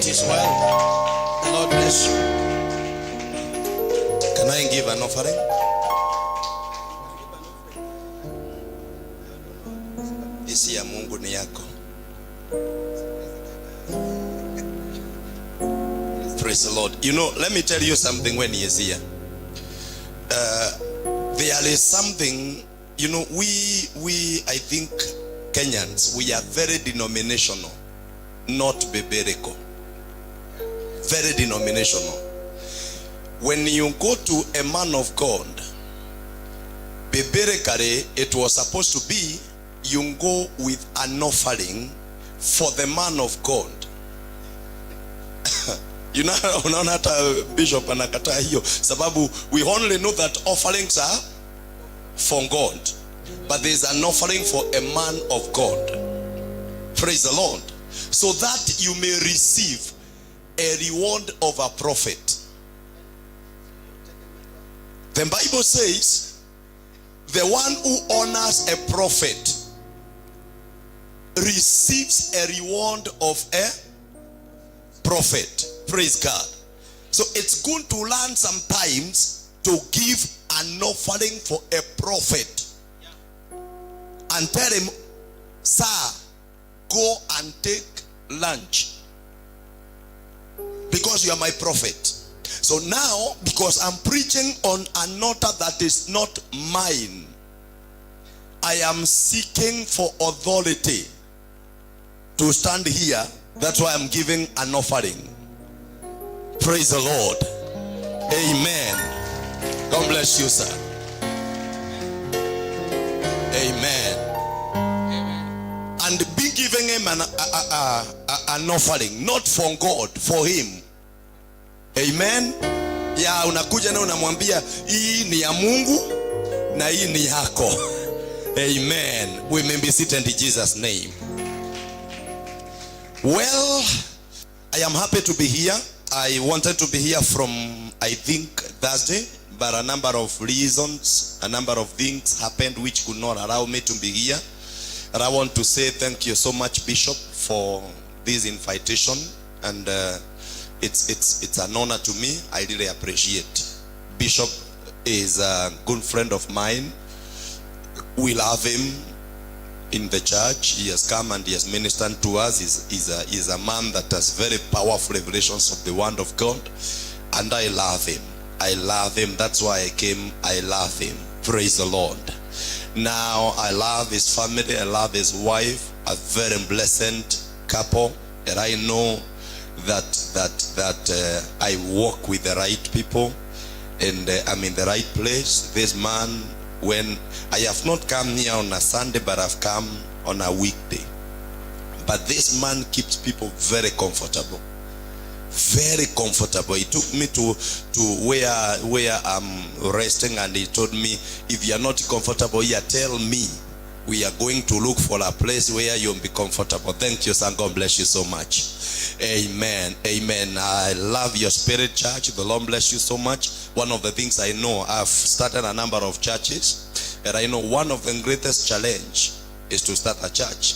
is well. The Lord bless you. Can I give an offering? Isi ya Mungu ni yako. Praise the Lord. You know, let me tell you something when he is here. There is something, you know, we I think Kenyans, we are very denominational, not biblical. Very denominational. When you go to a man of God, biblically it was supposed to be you go with an offering for the man of God. You know, unaona hata bishop anakataa hiyo sababu we only know that offerings are for God, but there is an offering for a man of God. Praise the Lord. So that you may receive a reward of a prophet. The Bible says the one who honors a prophet receives a reward of a prophet. Praise God. So it's good to learn sometimes to give an offering for a prophet and tell him, sir, go and take lunch because you are my prophet. So now, because I'm preaching on an altar that is not mine, I am seeking for authority to stand here. That's why I'm giving an offering. Praise the Lord. Amen. God bless you, sir. Amen. And be giving him an offering, not for God, for him. Amen. Ya unakuja na unamwambia hii ni ya Mungu na hii ni yako. Amen. We may be seated in Jesus' name. Well, I am happy to be here. I wanted to be here from, I think, Thursday, but a number of reasons, a number of things happened which could not allow me to be here. And I want to say thank you so much, Bishop, for this invitation. And it's an honor to me. I really appreciate. Bishop is a good friend of mine. We love him in the church. He has come and he has ministered to us. He's a man that has very powerful revelations of the word of God, and I love him. I love him. That's why I came. I love him. Praise the Lord. Now I love his family. I love his wife. A very blessed couple, and I know that I walk with the right people, and I'm in the right place. This man, when I have not come here on a Sunday, but I've come on a weekday. But this man keeps people very comfortable. Very comfortable. He took me to where I'm resting, and he told me, if you are not comfortable here, tell me. We are going to look for a place where you'll be comfortable. Thank you, son. God bless you so much. Amen. Amen. I love your spirit, church. The Lord bless you so much. One of the things I know, I've started a number of churches, and I know one of the greatest challenge is to start a church.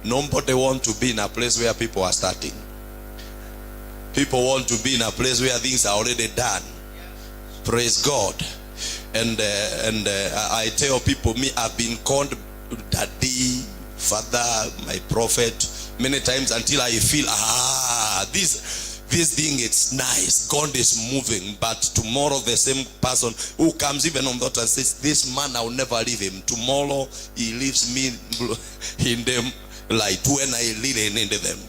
Nobody wants to be in a place where people are starting. People want to be in a place where things are already done. Praise God. And I tell people, me, I've been called daddy, father, my prophet many times until I feel this thing, it's nice, God is moving. But tomorrow the same person who comes even on that and says, this man, I'll never leave him, tomorrow he leaves me in them light when I lead into them.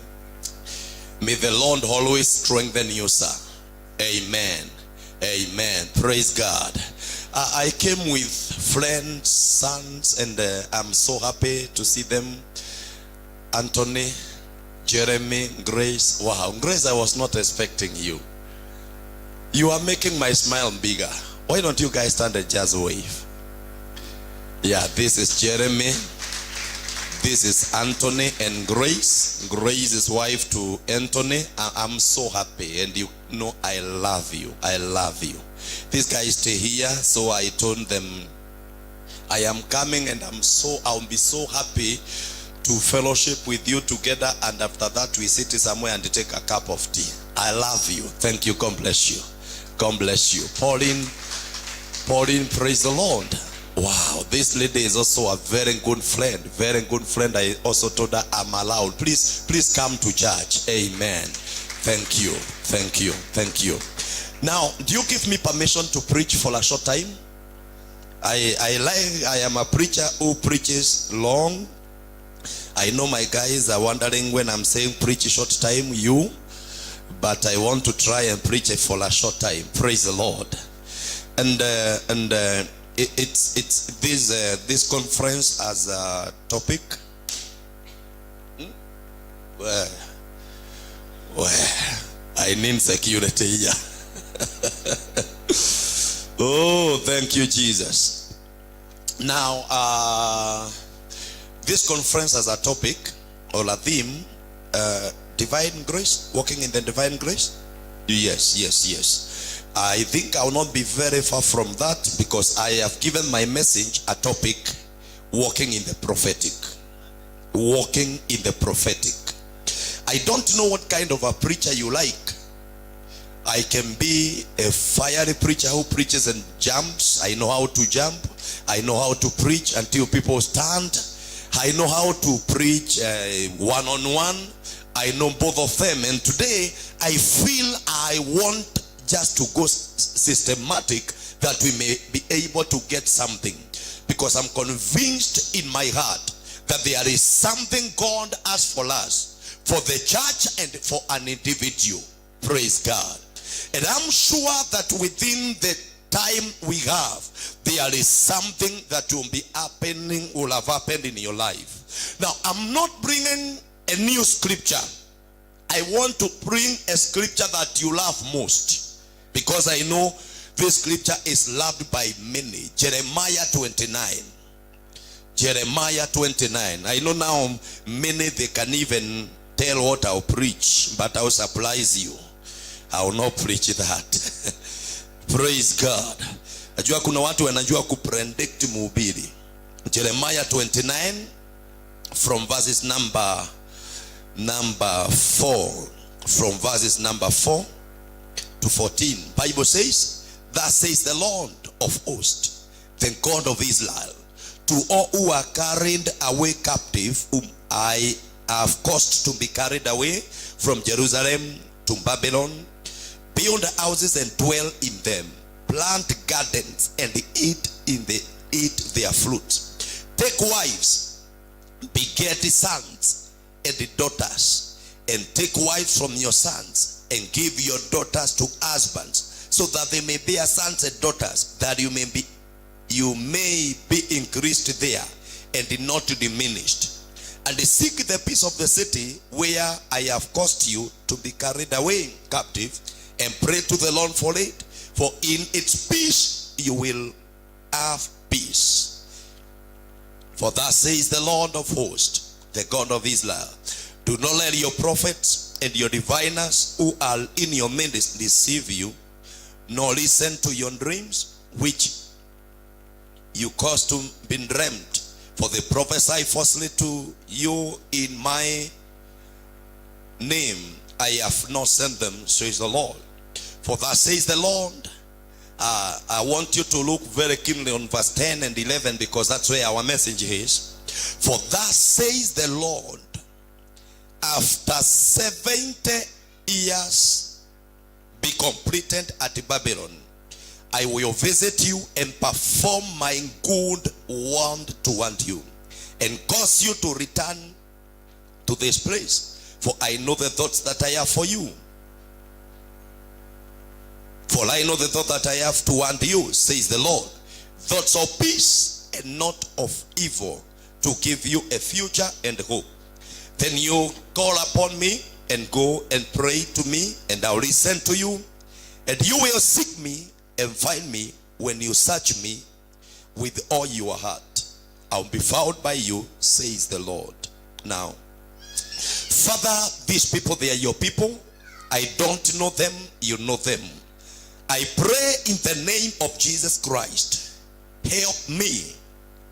May the Lord always strengthen you, sir. Amen. Amen. Praise God. I came with friends, sons, and I'm so happy to see them. Anthony, Jeremy, Grace. Wow, Grace, I was not expecting you. You are making my smile bigger. Why don't you guys stand and just wave? Yeah, this is Jeremy. This is Anthony and Grace. Grace is wife to Anthony. I'm so happy, and you know I love you. I love you. These guys stay here, so I told them I am coming, and I'll be so happy to fellowship with you together, and after that we sit somewhere and take a cup of tea. I love you. Thank you. God bless you. God bless you. Pauline, praise the Lord. Wow, this lady is also a very good friend. Very good friend. I also told her I'm allowed. Please come to church. Amen. Thank you. Thank you. Thank you. Now, do you give me permission to preach for a short time? I am a preacher who preaches long. I know my guys are wondering when I'm saying preach a short time, but I want to try and preach it for a short time. Praise the Lord. And it's this conference as a topic. Well, I need security here. Oh, thank you, Jesus. Now, this conference as a topic or a theme, divine grace, walking in the divine grace. Yes. I think I will not be very far from that, because I have given my message a topic, walking in the prophetic. Walking in the prophetic. I don't know what kind of a preacher you like. I can be a fiery preacher who preaches and jumps. I know how to jump. I know how to preach until people stand. I know how to preach one-on-one. I know both of them. And today, I feel I want just to go systematic, that we may be able to get something. Because I'm convinced in my heart that there is something God has for us, for the church and for an individual. Praise God. And I'm sure that within the time we have, there is something that will have happened in your life. Now, I'm not bringing a new scripture. I want to bring a scripture that you love most, because I know this scripture is loved by many. Jeremiah 29. Jeremiah 29. I know now many, they can even tell what I'll preach, but I'll surprise you. I will not preach that. Praise God. Najua kuna watu wanajua kupredict mhubiri. Jeremiah 29 from verses number 4. From verses number 4 to 14. Bible says, thus says the Lord of hosts, the God of Israel, to all who are carried away captive, whom I have caused to be carried away from Jerusalem to Babylon, build houses and dwell in them, plant gardens and eat their fruits. Take wives, beget sons and daughters, and take wives from your sons, and give your daughters to husbands, so that they may bear sons and daughters, that you may be increased there and not diminished. And seek the peace of the city where I have caused you to be carried away captive, and pray to the Lord for it, for in its peace you will have peace. For thus says the Lord of hosts, the God of Israel, do not let your prophets and your diviners who are in your midst deceive you, nor listen to your dreams which you cause to be dreamt. For they prophesy falsely to you in my name. I have not sent them, says the Lord. For thus says the Lord. I want you to look very keenly on verse 10 and 11, because that's where our message is. For thus says the Lord, after 70 years be completed at Babylon, I will visit you and perform my good word toward you, and cause you to return to this place. For I know the thoughts that I have for you. For I know the thought that I have toward you, says the Lord, thoughts of peace and not of evil, to give you a future and hope. Then you call upon me and go and pray to me, and I'll listen to you. And you will seek me and find me when you search me with all your heart. I'll be found by you, says the Lord. Now, Father, these people, they are your people. I don't know them, you know them. I pray in the name of Jesus Christ, help me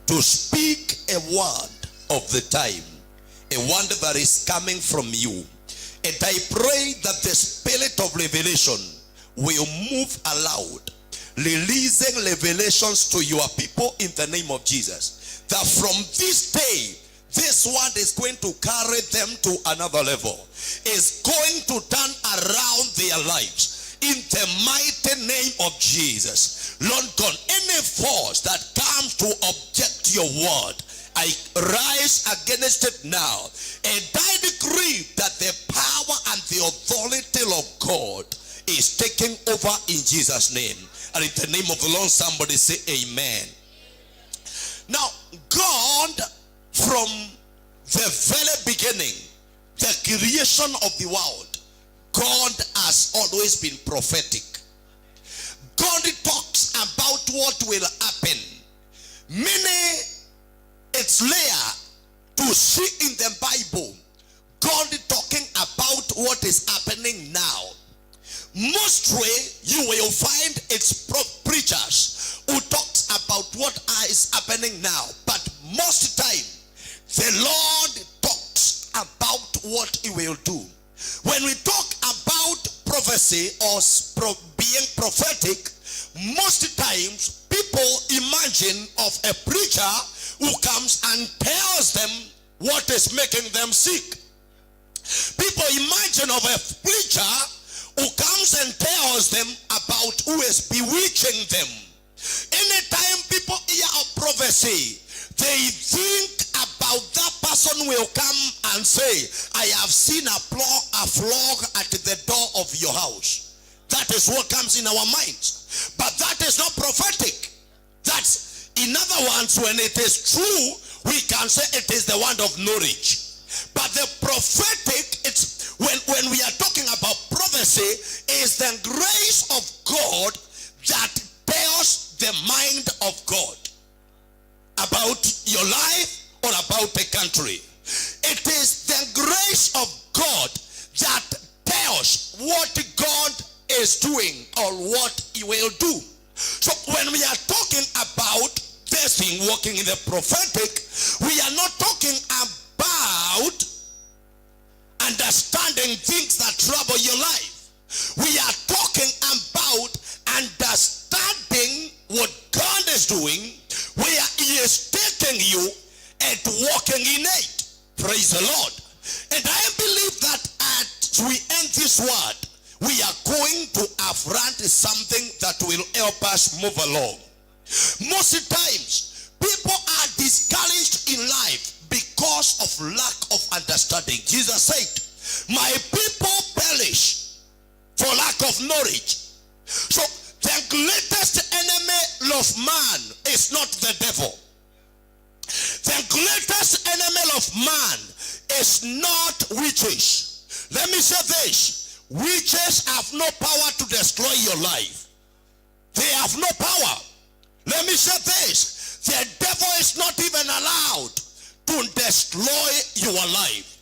to speak a word of the time, a word that is coming from you. And I pray that the spirit of revelation will move aloud, releasing revelations to your people in the name of Jesus. That from this day, this word is going to carry them to another level. It's going to turn around their lives in the mighty name of Jesus. Lord God, any force that comes to object your word, I rise against it now. And I decree that the power and the authority of God is taking over in Jesus' name. And in the name of the Lord, somebody say amen. Now, God, from the very beginning, the creation of the world, God has always been prophetic. God talks about what will happen. Meaning, it's rare to see in the Bible God talking about what is happening now. Mostly, you will find it's preachers who talks about what is happening now. But most time, the Lord talks about what he will do. When we talk about prophecy or being prophetic, most times people imagine of a preacher who comes and tells them what is making them sick. People imagine of a preacher who comes and tells them about who is bewitching them. Anytime people hear of prophecy, they think about that person will come and say, I have seen a flog at the door of your house. That is what comes in our minds. But that is not prophetic. That's, in other words, when it is true, we can say it is the word of knowledge. But the prophetic, it's when we are talking about prophecy, is the grace of God that tells the mind of God about your life or about a country. It is the grace of God that tells what God is doing or what he will do. So when we are talking about this thing, walking in the prophetic, we are not talking about understanding things that trouble your life. We are talking about understanding what God is doing, where he is taking you and walking in it. Praise the Lord. And I believe that as we end this word, we are going to have learned something that will help us move along. Most times, people are discouraged in life because of lack of understanding. Jesus said, my people perish for lack of knowledge. So the greatest enemy of man is not the devil. The greatest enemy of man is not witches. Let me say this. Witches have no power to destroy your life. They have no power. Let me say this. The devil is not even allowed to destroy your life.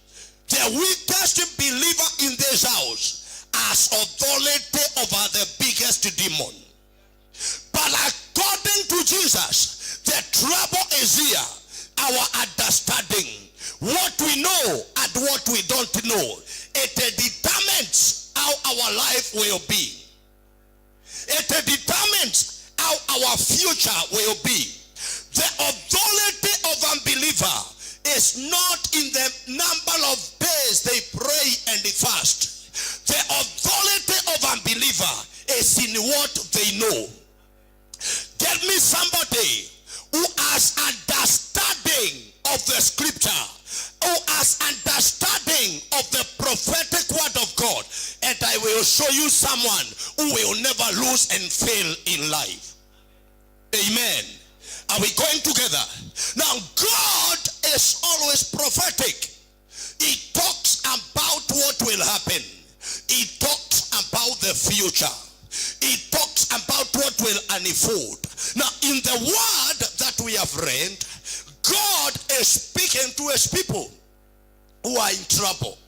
The weakest believer in this house has authority over the biggest demon. But according to Jesus, the trouble is here. Our understanding, what we know and what we don't know, it determines how our life will be. It determines how our future will be. The authority of unbeliever is not in the number of days they pray and they fast. The authority of unbeliever is in what they know. Get me somebody who has understanding of the scripture, who has understanding of the prophetic word of God, and I will show you someone who will never lose and fail in life. Amen. Are we going together? Now, God is always prophetic. He talks about what will happen. He talks about the future. He talks about what will unfold. Now, in the word that we have read, God is speaking to his people who are in trouble.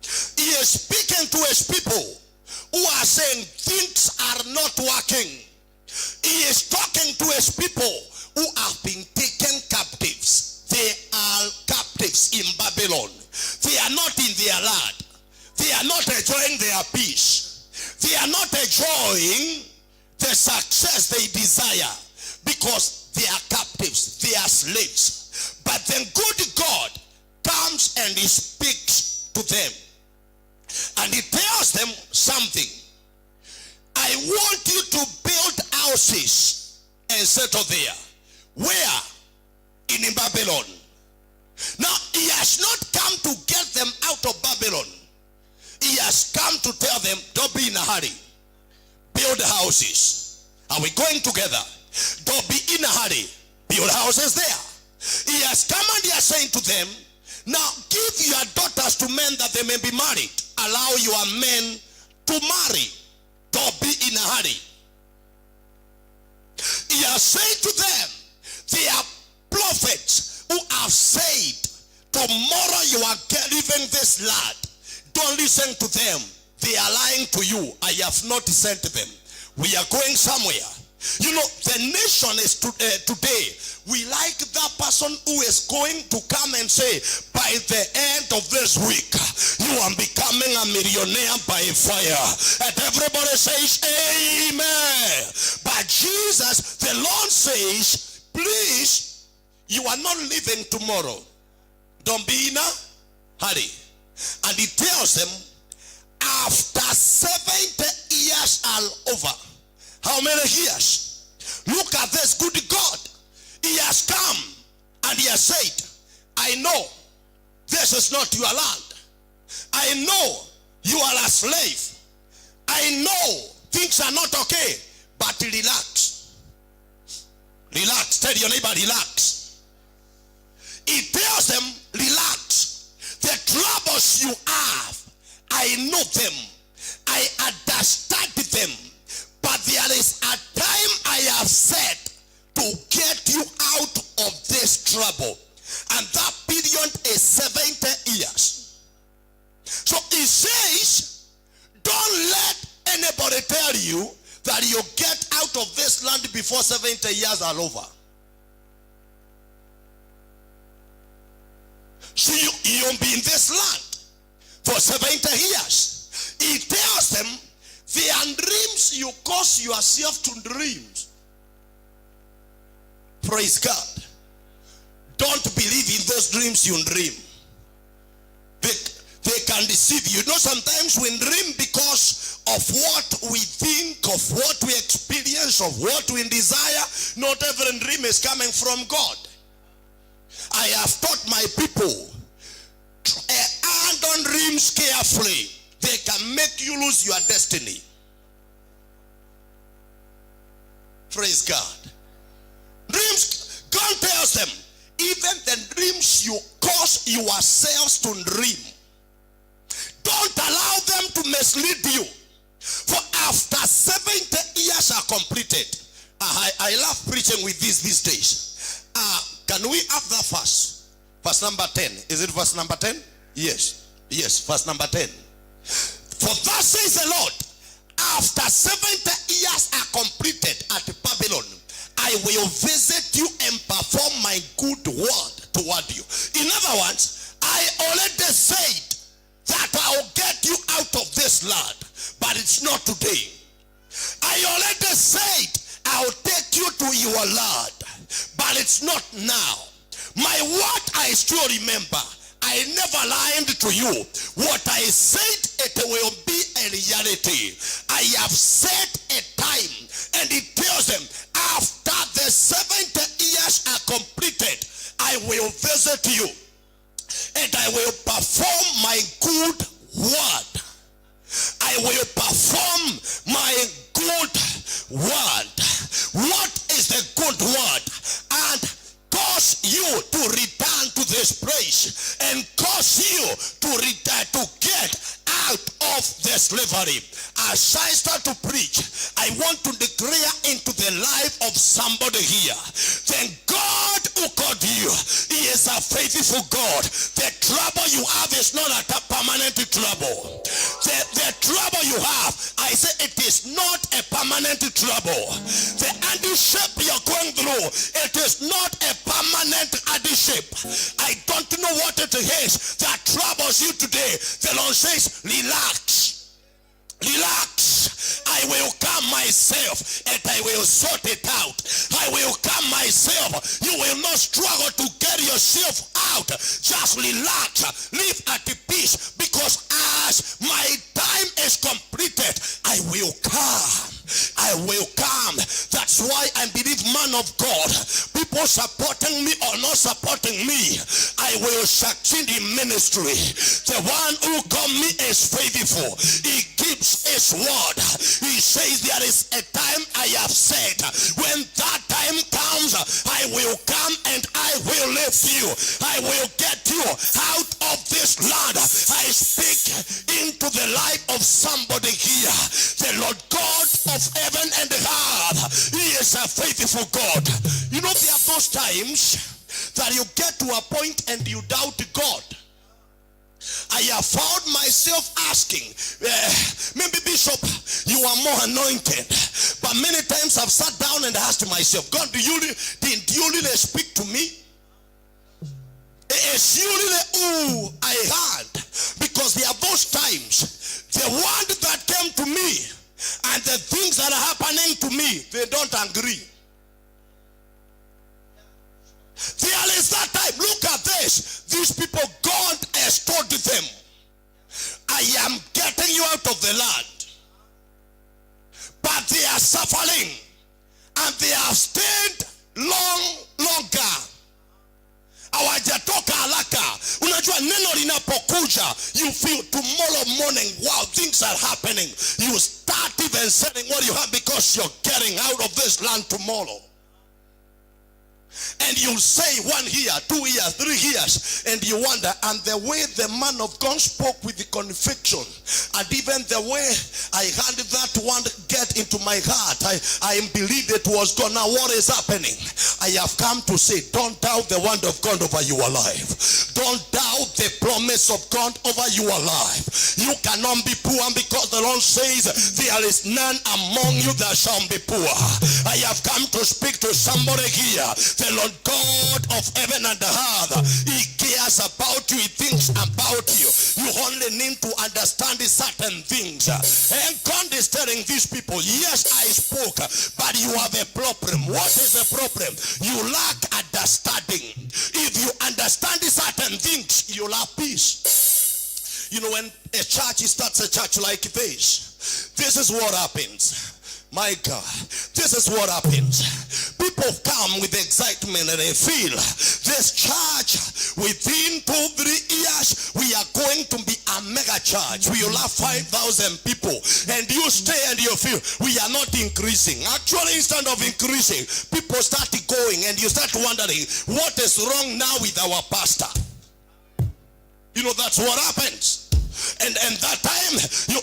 He is speaking to his people who are saying things are not working. He is talking to his people who have been taken captives. They are captives in Babylon. their land. They are not enjoying their peace. They are not enjoying the success they desire because they are captives, they are slaves. But then good God comes and he speaks to them. And he tells them something. I want you to build houses and settle there. Where? In Babylon. Now, he has not come to get them out of Babylon. He has come to tell them, don't be in a hurry. Build houses. Are we going together? Don't be in a hurry. Build houses there. He has come and he has saying to them, now give your daughters to men that they may be married. Allow your men to marry. Don't be in a hurry. He has said to them, they are prophets who have said, tomorrow you are leaving this land. Don't listen to them. They are lying to you. I have not sent them. We are going somewhere. You know, the nation is today, we like that person who is going to come and say, by the end of this week, you are becoming a millionaire by fire. And everybody says, amen. But Jesus, the Lord says, please, you are not leaving tomorrow. Don't be in a hurry. And he tells them, after 70 years are over. How many years? Look at this good God. He has come and he has said, I know this is not your land. I know you are a slave. I know things are not okay. But relax. Relax. Tell your neighbor, relax. He tells them, relax. The troubles you have, I know them. I understand them. But there is a time I have set to get you out of this trouble. And that period is 70 years. So he says, don't let anybody tell you that you get out of this land before 70 years are over. So you'll be in this land for 70 years. He tells them, the dreams you cause yourself to dreams. Praise God. Don't believe in those dreams you dream. They can deceive you. You know, sometimes we dream because of what we think, of what we experience, of what we desire. Not every dream is coming from God. I have taught my people, handle dreams carefully. They can make you lose your destiny. Praise God. Dreams, God tells them, even the dreams you cause yourselves to dream, don't allow them to mislead you. For after 70 years are completed, I love preaching with these days. Can we have that verse? Verse number 10. Is it verse number 10? Yes. Yes, verse number 10. For thus says the Lord, after 70 years are completed at Babylon, I will visit you and perform my good word toward you. In other words, I already said that I'll get you out of this land, but it's not today. I already said I'll take you to your land, but it's not now. My word I still remember. I never lied to you. What I said, it will be a reality. I have set a time, and it tells them, after the 70 years are completed, I will visit you, and I will perform my good word. I will perform my good word. What is the good word? And cause you to return to this place, and cause you to return, to get out of the slavery. As I start to preach, I want to declare into the life of somebody here, then God who called you, he is a faithful God. The trouble you have is not a permanent trouble. The trouble you have, I say, it is not a permanent trouble. The hardship you're going through, it is not a permanent hardship. I don't know what it is that troubles you today. The Lord says, relax. Relax. I will come myself and I will sort it out. I will come myself. You will not struggle to get yourself out. Just relax. Live at peace, because as my time is completed, I will come. I will come. That's why I believe, man of God, people supporting me or not supporting me, I will succeed in ministry. The one who called me is faithful. He keeps his word. He says there is a time I have said. When that time comes, I will come and I will lift you. I will get you out of this land. I speak into the life of somebody here. The Lord God of heaven and earth, he is a faithful God. You know, there are those times that you get to a point and you doubt God. I have found myself asking, maybe Bishop, you are more anointed, but many times I've sat down and asked myself, God, did you really speak to me? It's usually who I had, because there are those times the word that came to me and the things that are happening to me, they don't agree. There is that time. Look at this. These people, God has told them, I am getting you out of the land. But they are suffering. And they have stayed longer. Hawajatoka haraka. Unajua neno linapokuja, you feel tomorrow morning, wow, things are happening. You start even selling what you have because you're getting out of this land tomorrow. And you say 1 year, 2 years, 3 years, and you wonder. And the way the man of God spoke with the conviction, and even the way I had that one get into my heart, I believed it was God. Now what is happening? I have come to say, don't doubt the word of God over your life. Don't doubt the promise of God over your life. You cannot be poor, because the Lord says there is none among you that shall be poor. I have come to speak to somebody here. The Lord God of heaven and earth, he cares about you. He thinks about you. You only need to understand certain things. And God is telling these people, yes, I spoke, but you have a problem. What is the problem? You lack understanding. If you understand certain things, you'll have peace. You know, when a church starts a church like this is what happens. My God, this is what happens. People come with excitement and they feel this church, within 2-3 years, we are going to be a mega church. We will have 5,000 people. And you stay and you feel we are not increasing. Actually, instead of increasing, people start going and you start wondering, what is wrong now with our pastor? You know, that's what happens. And that time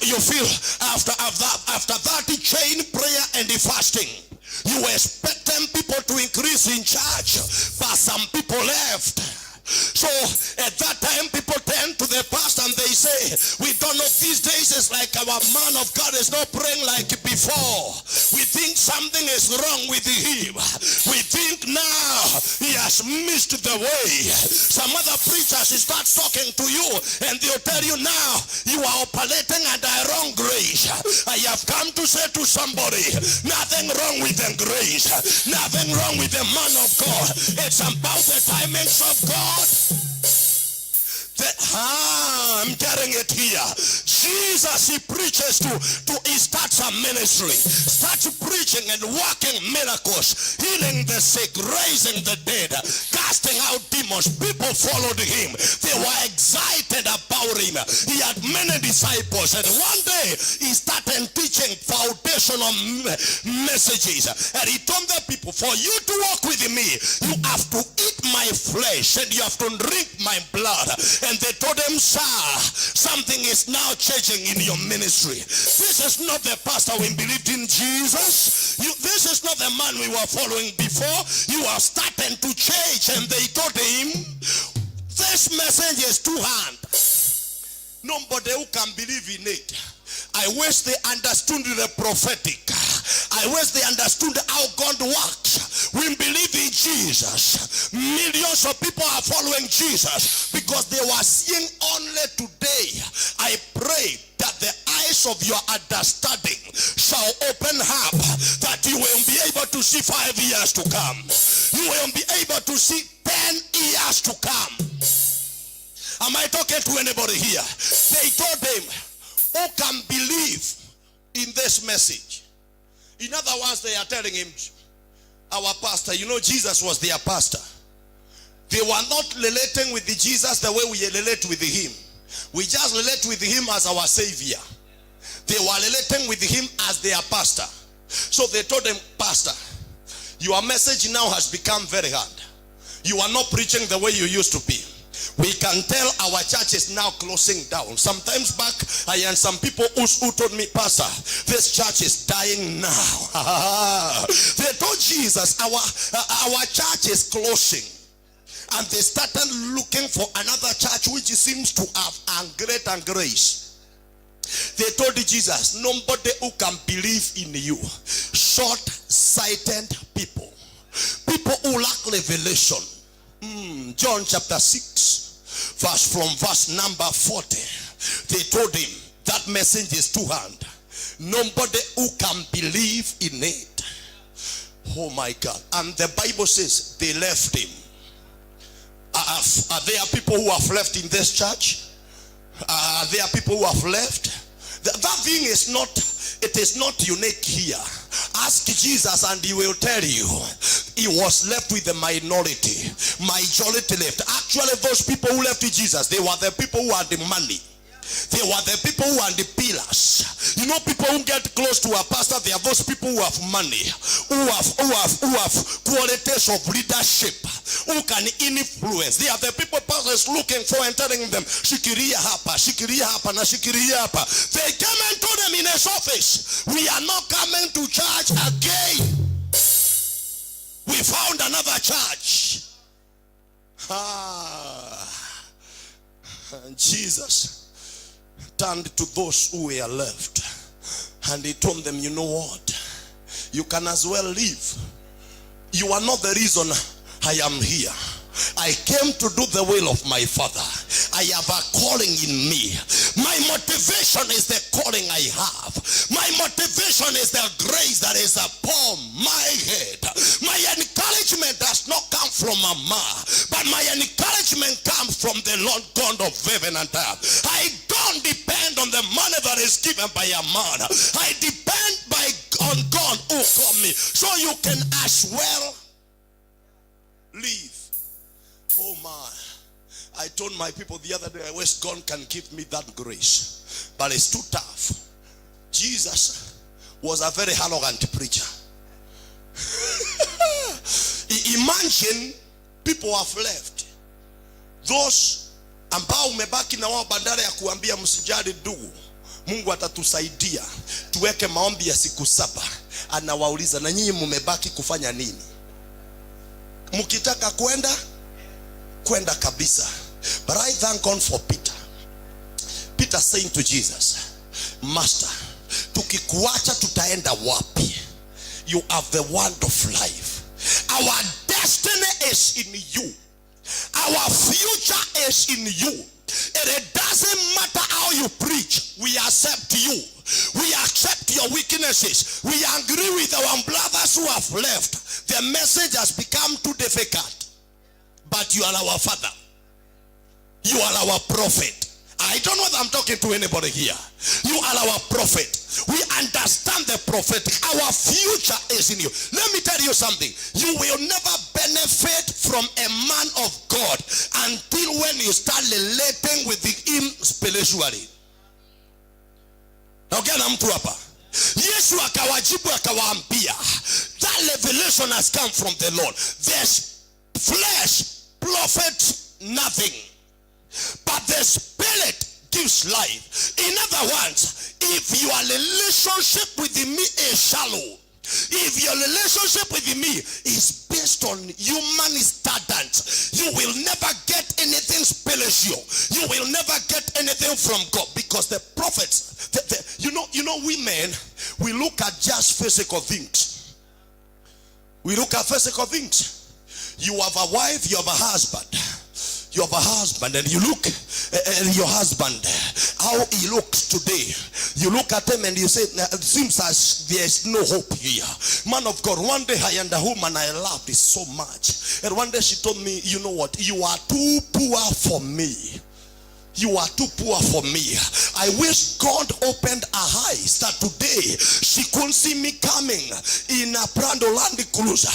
you feel after that chain prayer and the fasting, you were expecting people to increase in church, but some people left. So at that time, people turn to the pastor and they say, we don't know, these days it's like our man of God is not praying like before. We think something is wrong with him. We think now he has missed the way. Some other preachers start talking to you and they'll tell you, now you are operating under a wrong grace. I have come to say to somebody, nothing wrong with the grace, nothing wrong with the man of God. It's about the timings of God. I'm getting it here. Jesus, he preaches he starts a ministry, starts preaching and working miracles, healing the sick, raising the dead, casting out demons. People followed him. They were excited about him. He had many disciples, and one day he started teaching foundational messages, and he told the people, for you to walk with me, you have to eat my flesh and you have to drink my blood. And they told him, sir, something is now changing in your ministry. This is not the pastor we believed in, Jesus. This is not the man we were following before. You are starting to change. And they told him, this message is too hard. Nobody who can believe in it. I wish they understood the prophetic. I wish they understood how God works. We believe in Jesus. Millions of people are following Jesus because they were seeing only today. I pray that the eyes of your understanding shall open up, that you will be able to see 5 years to come. You will be able to see 10 years to come. Am I talking to anybody here? They told him, who can believe in this message? In other words, they are telling him, our pastor, you know, Jesus was their pastor. They were not relating with the Jesus the way we relate with him. We just relate with him as our savior. They were relating with him as their pastor. So they told him, Pastor, your message now has become very hard. You are not preaching the way you used to be. We can tell our church is now closing down. Sometimes back, I had some people who told me, Pastor, this church is dying now. They told Jesus, our church is closing. And they started looking for another church which seems to have great and grace. They told Jesus, nobody who can believe in you. Short-sighted people. People who lack revelation. John chapter 6, from verse number 40. They told him, that message is too hard. Nobody who can believe in it. Oh my God. And the Bible says they left him. Are there people who have left in this church? Are there people who have left? That thing is not, it is not unique here. Ask Jesus and he will tell you. He was left with the minority. Majority left. Actually, those people who left with Jesus, they were the people who had the money. They were the people who are the pillars. You know, people who get close to a pastor, they are those people who have money, who have qualities of leadership, who can influence. They are the people pastor is looking for and telling them, shikiria hapa, na shikiria hapa. They came and told them in his office, we are not coming to church again. We found another church. And Jesus turned to those who were left and he told them, you know what, you can as well leave. You are not the reason I am here. I came to do the will of my Father. I have a calling in me. My motivation is the calling I have. My motivation is the grace that is upon my head. My encouragement does not come from a man, but my encouragement comes from the Lord God of heaven and earth. I don't depend on the money that is given by a man. I depend on God who called me. So you can as well leave. Oh my. I told my people the other day, I wish God can give me that grace. But it's too tough. Jesus was a very arrogant preacher. Imagine people have left. Those ambao umebaki na wao bandara ya kuambia msijali ndugu, Mungu atatusaidia. Tuweke maombi ya siku 7. Anawauliza, na nyinyi mmebaki kufanya nini? Mkitaka kwenda kabisa. But I thank God for Peter. Peter saying to Jesus, Master, tukikuacha tutaenda wapi? You have the word of life. Our destiny is in you. Our future is in you. And it doesn't matter how you preach. We accept you. We accept your weaknesses. We agree with our brothers who have left. The message has become too difficult. But you are our Father. You are our prophet. I don't know if I'm talking to anybody here. You are our prophet. We understand the prophetic. Our future is in you. Let me tell you something. You will never benefit from a man of God until when you start relating with him spiritually. Okay, mtu hapa. Yesu akawajibu akawaambia, that revelation has come from the Lord. This flesh profits nothing, but the spirit gives life. In other words, if your relationship with me is shallow, if your relationship with me is based on human standards, you will never get anything spiritual. You will never get anything from God, because the prophets, you know, we men, we look at just physical things. We look at physical things. You have a wife, you have a husband. You have a husband, and you look at your husband, how he looks today. You look at him and you say, it seems as there is no hope here. Man of God, one day I had a woman I loved so much. And one day she told me, you know what? You are too poor for me. You are too poor for me. I wish God opened her eyes that today she couldn't see me coming in a Prado Land Cruiser.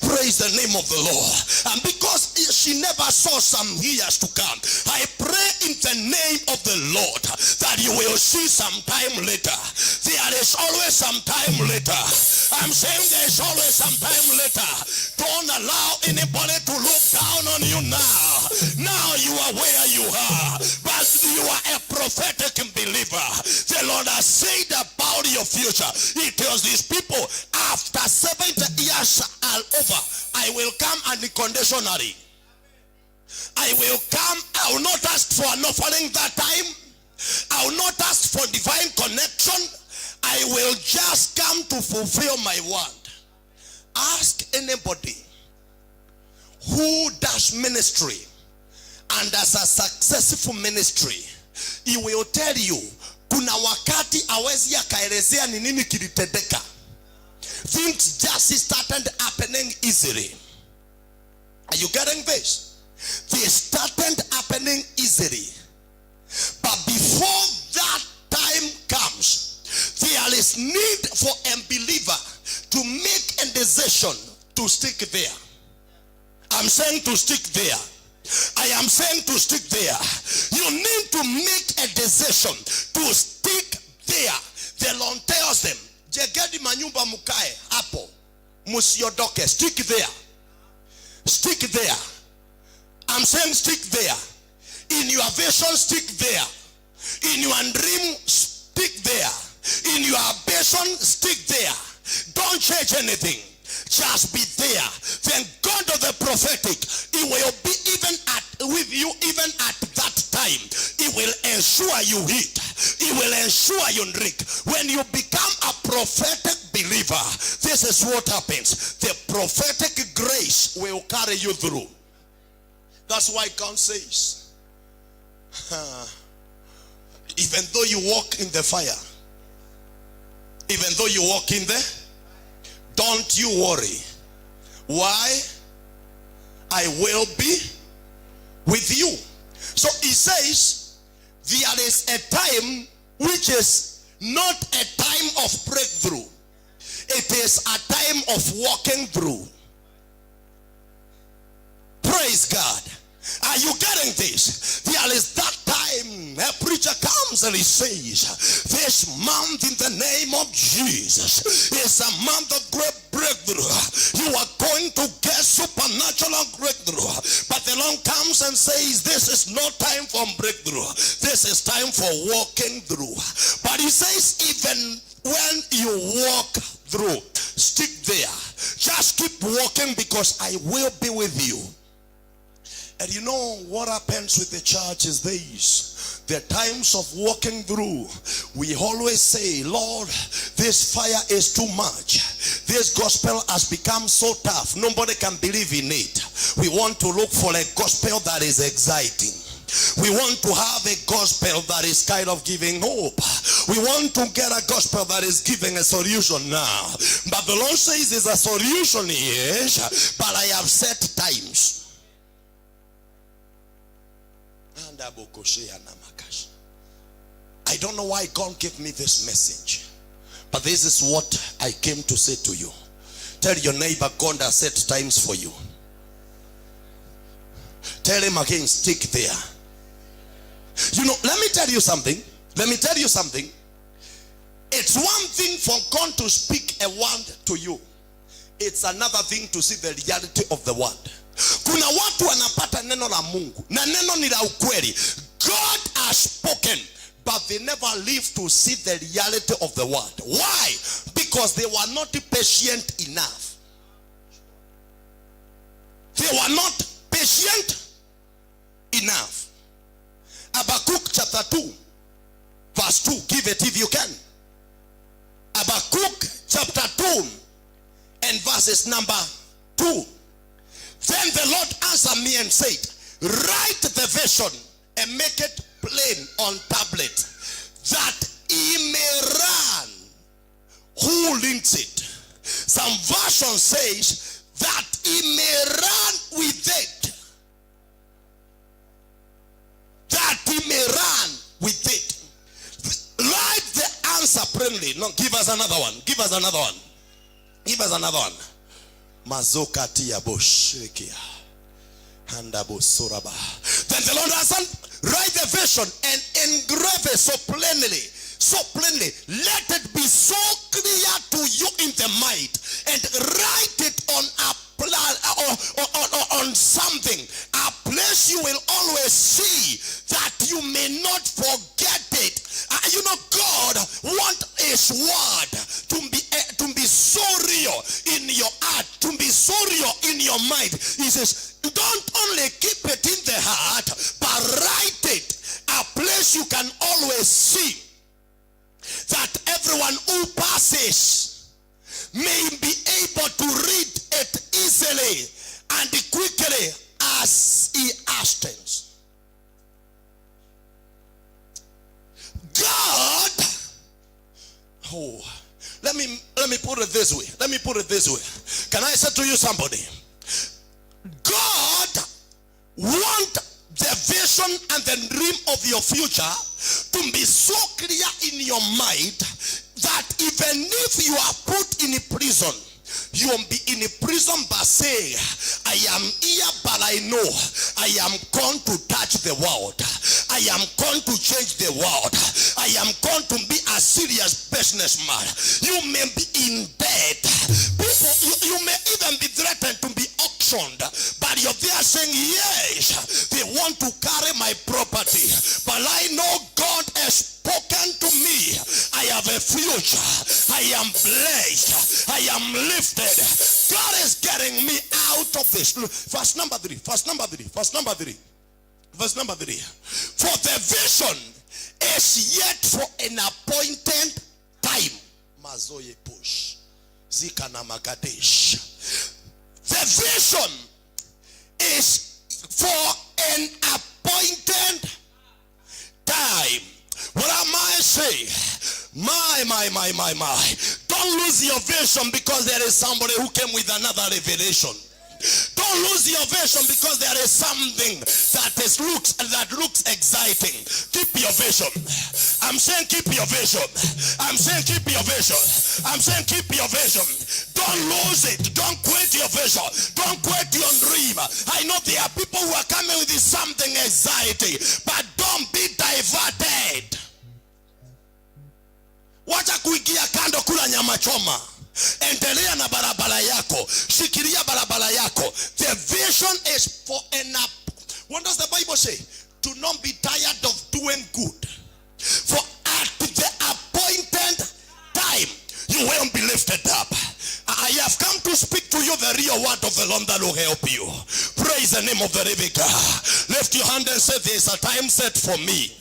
Praise the name of the Lord. And because she never saw some years to come, I pray in the name of the Lord that you will see some time later. There is always some time later. I'm saying there is always some time later. Don't allow anybody to look down on you now. Now you are where you are. But you are a prophetic believer. The Lord has said about your future. He tells these people, after 70 years are over, I will come unconditionally. I will come. I will not ask for an offering that time. I will not ask for divine connection. I will just come to fulfill my word. Ask anybody who does ministry and as a successful ministry, he will tell you, kuna wakati awezi akaelezea ni nini kilitendeka. Things just started happening easily. Are you getting this? They started happening easily. But before that time comes, there is need for a believer to make a decision to stick there. I'm saying to stick there. I am saying to stick there. You need to make a decision to stick there. The Lord tells them, Jegedi manyumba mukae hapo, musiodoke. Stick there. Stick there. I'm saying stick there. In your vision, stick there. In your dream, stick there. In your ambition, stick there. Don't change anything. Just be there. Then God of the prophetic, he will be even with you even at that time. He will ensure you eat. He will ensure you drink. When you become a prophetic believer, this is what happens. The prophetic grace will carry you through. That's why God says, even though you walk in the fire, even though you walk in there, don't you worry. Why? I will be with you. So he says, there is a time which is not a time of breakthrough. It is a time of walking through. Praise God. Are you getting this? There is that time a preacher comes and he says, this month in the name of Jesus is a month of great breakthrough. You are going to get supernatural breakthrough. But the Lord comes and says, this is no time for breakthrough. This is time for walking through. But he says, even when you walk through, stick there. Just keep walking because I will be with you. And you know what happens with the church is this. The times of walking through, we always say, Lord, this fire is too much. This gospel has become so tough. Nobody can believe in it. We want to look for a gospel that is exciting. We want to have a gospel that is kind of giving hope. We want to get a gospel that is giving a solution now. But the Lord says there's a solution, yes, but I have set times. I don't know why God gave me this message, but this is what I came to say to you. Tell your neighbor, God has set times for you. Tell him again, stick there. You know, let me tell you something. Let me tell you something. It's one thing for God to speak a word to you. It's another thing to see the reality of the word. Kuna watu wanapata neno la Mungu na neno ni la ukweli. God has spoken, but they never live to see the reality of the word. Why? Because they were not patient enough. They were not patient enough. Habakkuk chapter 2 verse 2. Give it if you can. Habakkuk Habakkuk chapter 2 and verses number 2. Then the Lord answered me and said, write the vision and make it plain on tablet, that he may run who reads it. Some version says that he may run with it. That he may run with it. Write the answer plainly. No, give us another one. Give us another one. Give us another one. Mazokati aboshekia. Handabosoraba. Then the Lord answered, write the vision and engrave it so plainly. So plainly. Let it be so clear to you in the mind. And write it on a plan or on something. A place you will always see, that you may not forget it. You know, God wants his word to be so real in your heart, to be so real in your mind. He says, don't only keep it in the heart, but write it. A place you can always see, that everyone who passes may be able to read it easily and quickly as he hastens. God, let me put it this way. Let me put it this way. Can I say to you somebody? God wants the vision and the dream of your future to be so clear in your mind that even if you are put in a prison, you won't be in a prison but say, I am here but I know I am going to touch the world. I am going to change the world. I am going to be a serious businessman. You may be in debt. People, you may even be threatened to be auctioned. But you're there saying, yes, they want to carry my property. But I know God has spoken to me. I have a future. I am blessed. I am lifted. God is getting me out of this. Verse number 3. Verse number 3. Verse number 3. Verse number 3. For the vision is yet for an appointed time. Mazoye push. Zikana Magadesh. The vision is for an appointed time. What am I saying? My. Don't lose your vision because there is somebody who came with another revelation. Don't lose your vision because there is something that looks exciting. Keep your vision. I'm saying keep your vision. I'm saying keep your vision. I'm saying keep your vision. Don't lose it. Don't quit your vision. Don't quit your dream. I know there are people who are coming with something exciting, but don't be diverted. Wacha kuigia kando kula nyama choma. Endelea na barabara yako. Shikilia barabara yako. The vision is for what does the Bible say? To not be tired of doing good. For at the appointed time, you will be lifted up. I have come to speak to you the real word of the Lord that will help you. Praise the name of the living God. Lift your hand and say, there is a time set for me.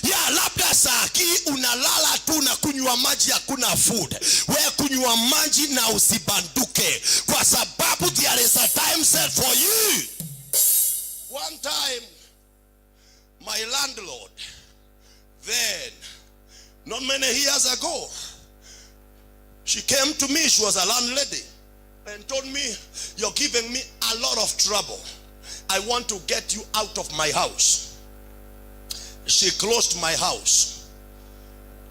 Ya labda saki unalala tu na kunywa maji hakuna food. Wewe kunywa maji na usibanduke. Kwa sababu there is a time set for you. One time, my landlord, then, not many years ago, she came to me, she was a landlady, and told me, you're giving me a lot of trouble. I want to get you out of my house. She closed my house.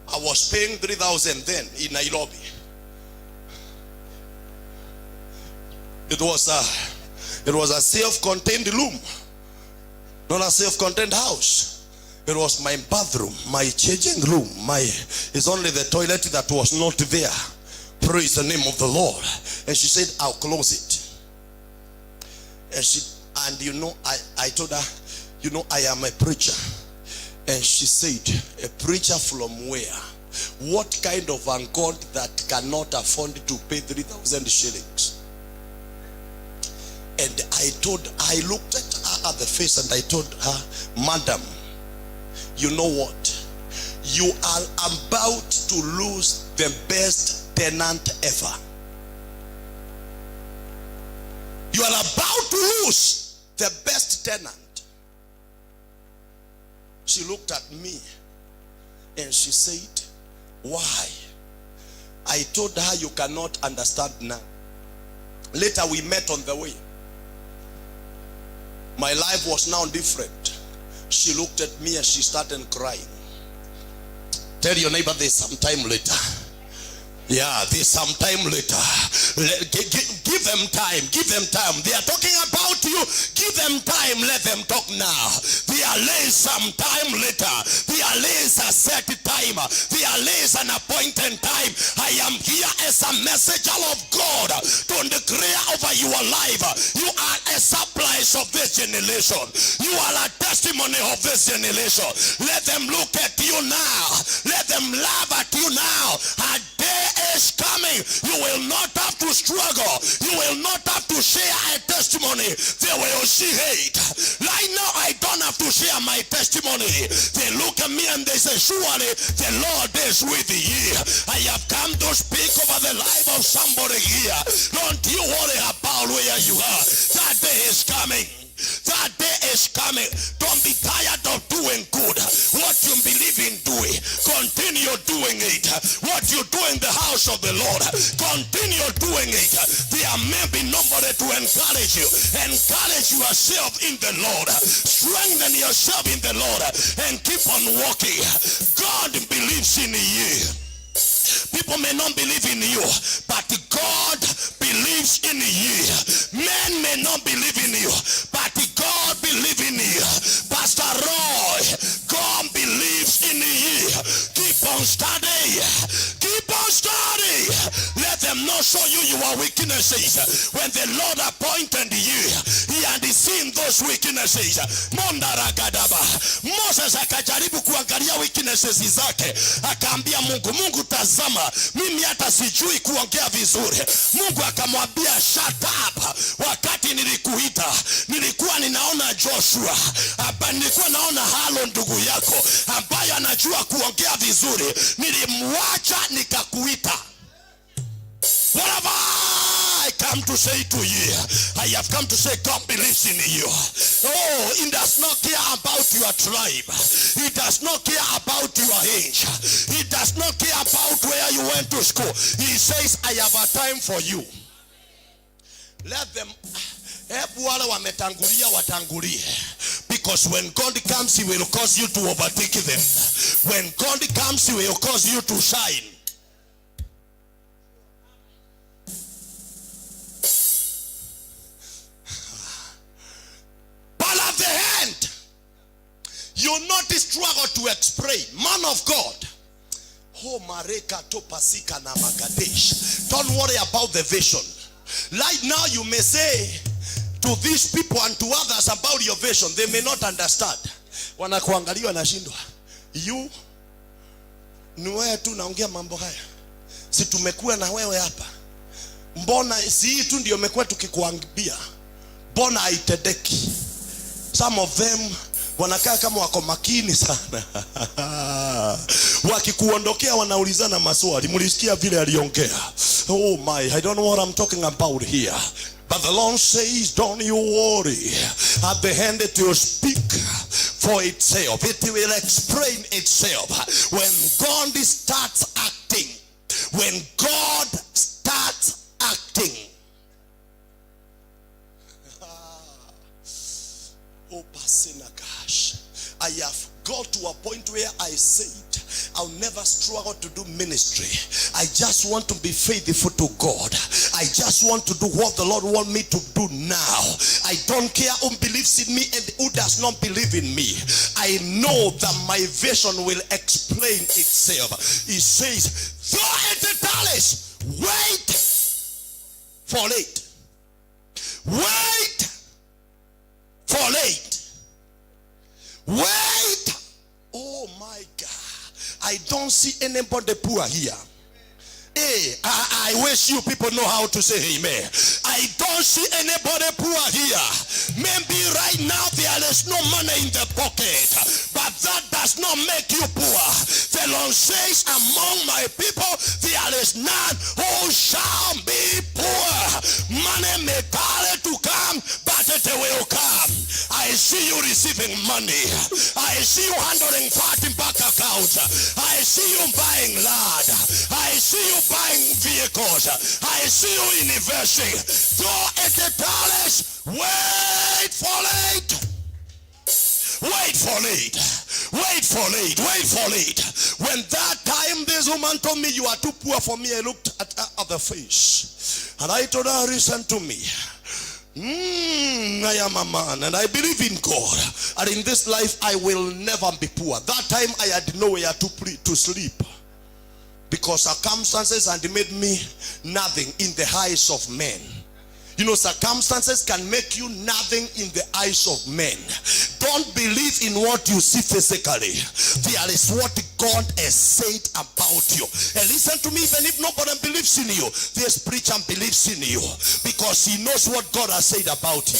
I was paying 3,000 then in Nairobi. It was a self-contained room, not a self-contained house. It was my bathroom, my changing room. It's only the toilet that was not there. Praise the name of the Lord. And she said, I'll close it. And you know, I told her, you know, I am a preacher. And she said, a preacher from where? What kind of a God that cannot afford to pay 3,000 shillings? And I looked at her at the face and I told her, Madam, you know what? you are about to lose the best tenant ever. You are about to lose the best tenant. She looked at me and she said, why? I told her, you cannot understand now. Later we met on the way. My life was now different. She looked at me and she started crying. Tell your neighbor there's some time later. Yeah, there's some time later. Give them time. Give them time. They are talking about you. Give them time. Let them talk now. There lays some time later. There lays a set time. There lays an appointed time. I am here as a messenger of God to declare over your life. You are a supply of this generation. You are a testimony of this generation. Let them look at you now. Let them laugh at you now. A day is coming. You will not have to struggle. You will not have to share a testimony. They will see hate. Right now I don't have to share my testimony. They look at me and they say, surely the Lord is with you. I have come to speak over the life of somebody here. Don't you worry about where you are. That day is coming. That day is coming. Don't be tired of doing good. What you believe in doing, continue doing it. What you do in the house of the Lord, continue doing it. There may be nobody to encourage you. Encourage yourself in the Lord. Strengthen yourself in the Lord and keep on walking. God believes in you. People may not believe in you, but God believes in you. Men may not believe in you, but God believes in you. Pastor Roy, God believes in you. Keep on studying. Keep on studying. Let them not show you your weaknesses. When the Lord appointed you, he had seen those weaknesses. Moses akajaribu kuangalia weaknesses zake, akaambia Mungu tazama, mimi hata sijui kuongea vizuri. Mungu akamwambia shut up. Wakati nilikuita, nilikuwa ninaona Joshua, hapa nilikuwa naona Halo ndugu yako ambaye anajua kuongea vizuri, nilimwacha nikakuita. What have I come to say to you? I have come to say God believes in you. Oh, he does not care about your tribe. He does not care about your age. He does not care about where you went to school. He says, I have a time for you. Let them, because when God comes, he will cause you to overtake them. When God comes, he will cause you to shine. You not struggle to explain. Man of God. Don't worry about the vision. Right now you may say to these people and to others about your vision. They may not understand. Wanakuangalia wanashindwa. You ni wewe tu naongea mambo haya. Si tumekuwa na wewe hapa. Mbona si hii tu ndio umekuwa tukikuambia. Mbona haitendeki? Some of them wanakaa kama wako makini sana. Wakikuondokea wanaulizana maswali. Mulisikia vile aliongea. Oh my, I don't know what I'm talking about here. But the Lord says, don't you worry. At the end it will speak for itself. It will explain itself. When God starts acting. When God starts acting. Oh, gosh. I have got to a point where I said, I'll never struggle to do ministry. I just want to be faithful to God. I just want to do what the Lord wants me to do now. I don't care who believes in me and who does not believe in me. I know that my vision will explain itself. He says, though it talents, wait for it. Wait for late. Wait. Oh my God. I don't see anybody poor here. Hey, I wish you people know how to say amen. I I don't see anybody poor here. Maybe right now there is no money in the pocket, but that does not make you poor. The Lord says, among my people there is none who shall be poor. Money may tarry to come, but it will come. I see you receiving money. I see you handling party bank accounts. I see you buying land. I see you buying vehicles. I see you investing. Though it tarries, wait for it. Wait for it. Wait for it. Wait for it. When that time this woman told me, you are too poor for me, I looked at her other face and I told her, listen to me. I am a man and I believe in God, and in this life I will never be poor. That time I had nowhere to sleep because circumstances had made me nothing in the eyes of men. You know, circumstances can make you nothing in the eyes of men. Don't believe in what you see physically. There is what God has said about you. And listen to me, even if nobody believes in you, this preacher believes in you because he knows what God has said about you.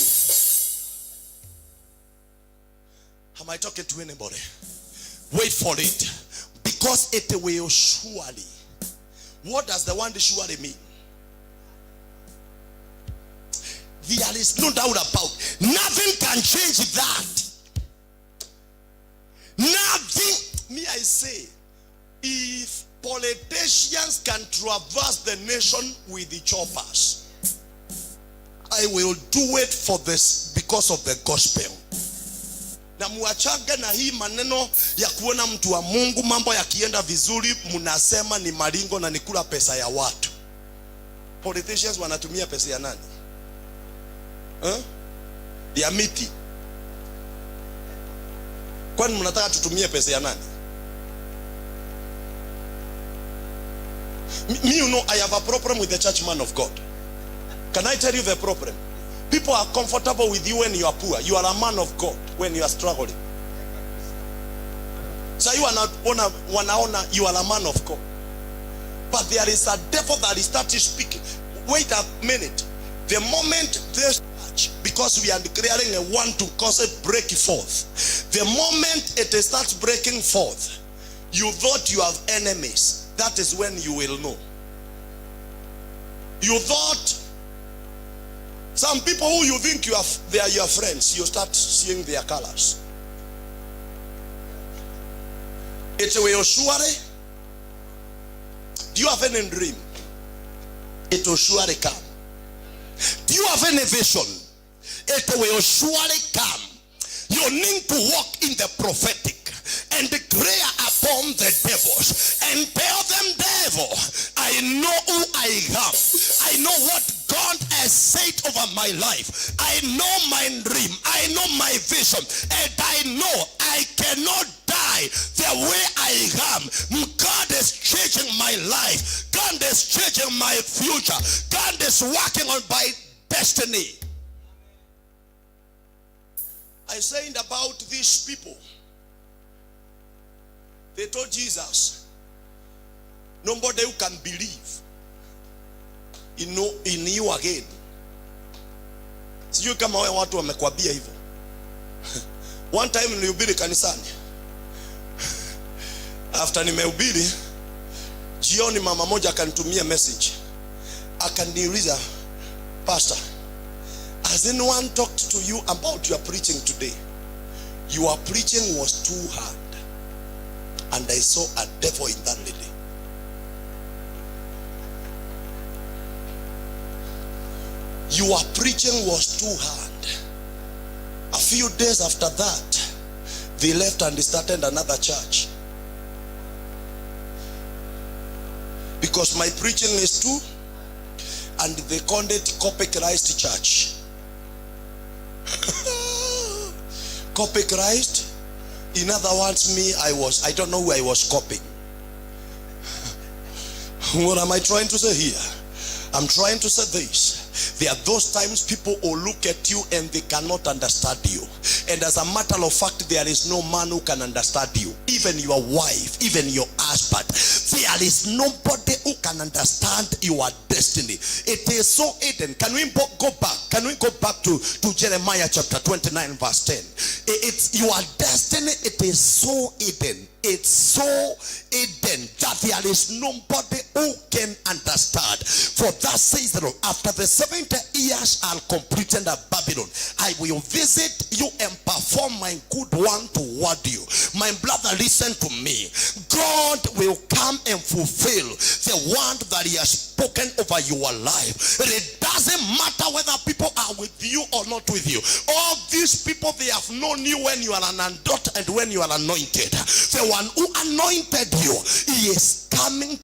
Am I talking to anybody? Wait for it, because it will surely. What does the word surely mean? There is no doubt about. Nothing can change that. Nothing. Me, I say, if politicians can traverse the nation with the choppers, I will do it for this because of the gospel. Na muachaga na hii maneno ya kuona mtu wa Mungu mambo yakienda vizuri mnasema ni maringo na nikula pesa ya watu. Politicians wanatumia pesa ya nani? Ya miti. Kwani mnataka tutumie pesa ya nani? Me, you know, I have a problem with the church man of God. Can I tell you the problem? People are comfortable with you when you are poor. You are a man of God when you are struggling. So you wanaona you are a man of God. But there is a devil that is starting speaking. Wait a minute. The moment this church, because we are declaring a one to cause it break forth. The moment it starts breaking forth, you thought you have enemies. That is when you will know. You thought some people who you think they are your friends, you start seeing their colors. It will surely. Do you have any dream? It will surely come. Do you have any vision? It will surely come. You need to walk in the prophetic and declare upon the devils and tell them, devil, I know who I am. I know what God has said over my life. I know my dream. I know my vision. And I know I cannot die the way I am. God is changing my life. God is changing my future. God is working on my destiny. I said about these people. They told Jesus, nobody who can believe in you again. Sijui kama watu wamekwambia hivyo. One time nilihubiri kanisani. After nimehubiri, jioni mama moja akanitumia message. Akaniuliza, Pastor, has anyone talked to you about your preaching today? Your preaching was too hard. And I saw a devil in that lady. Your preaching was too hard. A few days after that, they left and they started another church. Because my preaching is too, and they called it Copy Christ Church. Copy Christ. In other words, I don't know who I was copying. What am I trying to say here? I'm trying to say this. There are those times people will look at you and they cannot understand you. And as a matter of fact, there is no man who can understand you. Even your wife, even your husband. There is nobody who can understand your destiny. destiny. It is so hidden. Can we go back? Can we go back to Jeremiah chapter 29 verse 10? It's your destiny. It is so hidden. It's so hidden that there is nobody who can understand. For thus says the Lord, after the 70 years are completed at Babylon, I will visit you and perform my good one toward you. My brother, listen to me. God will come and fulfill the word that he has spoken over your life. It doesn't matter whether people are with you or not with you. All these people, they have known you when you are an adult and when you are anointed. The one who anointed you, he is coming